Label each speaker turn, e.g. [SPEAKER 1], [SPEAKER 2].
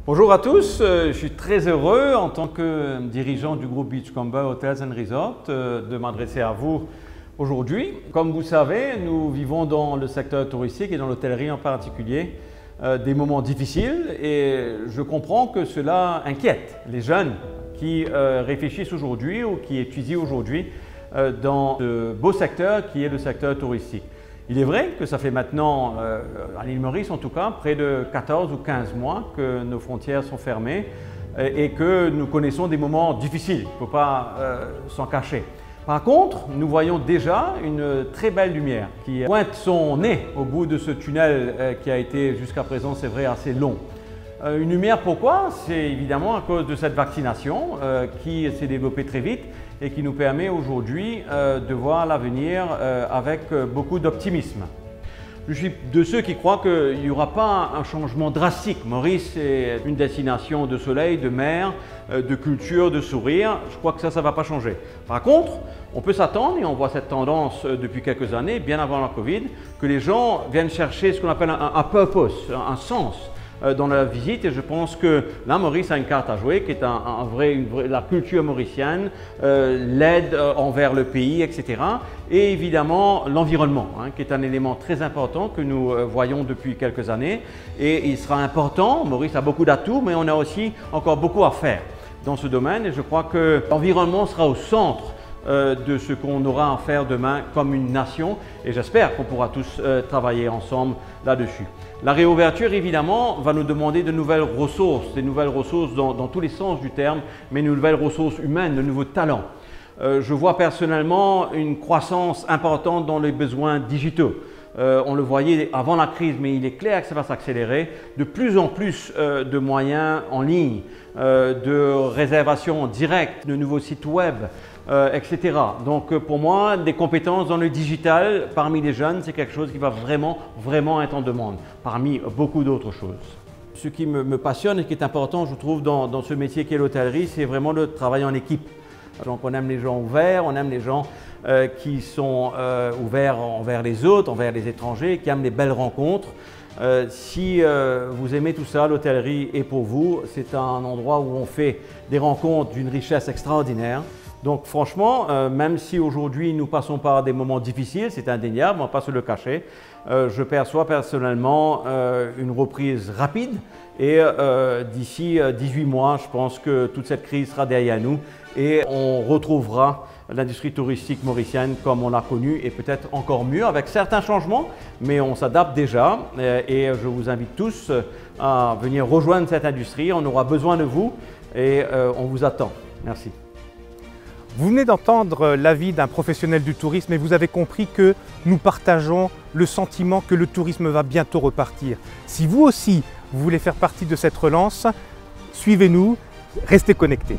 [SPEAKER 1] Bonjour à tous, je suis très heureux en tant que dirigeant du groupe Beachcomber Hotels & Resorts de m'adresser à vous aujourd'hui. Comme vous savez, nous vivons dans le secteur touristique et dans l'hôtellerie en particulier des moments difficiles et je comprends que cela inquiète les jeunes qui réfléchissent aujourd'hui ou qui étudient aujourd'hui dans ce beau secteur qui est le secteur touristique. Il est vrai que ça fait maintenant, à l'île Maurice en tout cas, près de 14 ou 15 mois que nos frontières sont fermées et que nous connaissons des moments difficiles, il ne faut pas s'en cacher. Par contre, nous voyons déjà une très belle lumière qui pointe son nez au bout de ce tunnel qui a été jusqu'à présent, c'est vrai, assez long. Une lumière, pourquoi? C'est évidemment à cause de cette vaccination qui s'est développée très vite et qui nous permet aujourd'hui de voir l'avenir avec beaucoup d'optimisme. Je suis de ceux qui croient qu'il n'y aura pas un changement drastique. Maurice est une destination de soleil, de mer, de culture, de sourire. Je crois que ça ne va pas changer. Par contre, on peut s'attendre, et on voit cette tendance depuis quelques années, bien avant la Covid, que les gens viennent chercher ce qu'on appelle un purpose, un sens dans la visite, et je pense que là, Maurice a une carte à jouer qui est la culture mauricienne, l'aide envers le pays, etc. Et évidemment l'environnement, qui est un élément très important que nous voyons depuis quelques années. Et il sera important, Maurice a beaucoup d'atouts, mais on a aussi encore beaucoup à faire dans ce domaine. Et je crois que l'environnement sera au centre de ce qu'on aura à faire demain comme une nation et j'espère qu'on pourra tous travailler ensemble là-dessus. La réouverture évidemment va nous demander de nouvelles ressources, dans tous les sens du terme, mais de nouvelles ressources humaines, de nouveaux talents. Je vois personnellement une croissance importante dans les besoins digitaux. On le voyait avant la crise, mais il est clair que ça va s'accélérer. De plus en plus de moyens en ligne, de réservation en direct, de nouveaux sites web, etc. Donc pour moi, des compétences dans le digital parmi les jeunes, c'est quelque chose qui va vraiment être en demande, parmi beaucoup d'autres choses. Ce qui me passionne et qui est important, je trouve, dans ce métier qu'est l'hôtellerie, c'est vraiment le travail en équipe. Donc on aime les gens ouverts, on aime les gens qui sont ouverts envers les autres, envers les étrangers, qui aiment les belles rencontres. Si vous aimez tout ça, l'hôtellerie est pour vous. C'est un endroit où on fait des rencontres d'une richesse extraordinaire. Donc franchement, même si aujourd'hui nous passons par des moments difficiles, c'est indéniable, on ne va pas se le cacher, je perçois personnellement une reprise rapide et d'ici 18 mois, je pense que toute cette crise sera derrière nous et on retrouvera l'industrie touristique mauricienne comme on l'a connue et peut-être encore mieux avec certains changements, mais on s'adapte déjà et je vous invite tous à venir rejoindre cette industrie. On aura besoin de vous et on vous attend. Merci.
[SPEAKER 2] Vous venez d'entendre l'avis d'un professionnel du tourisme et vous avez compris que nous partageons le sentiment que le tourisme va bientôt repartir. Si vous aussi, vous voulez faire partie de cette relance, suivez-nous, restez connectés.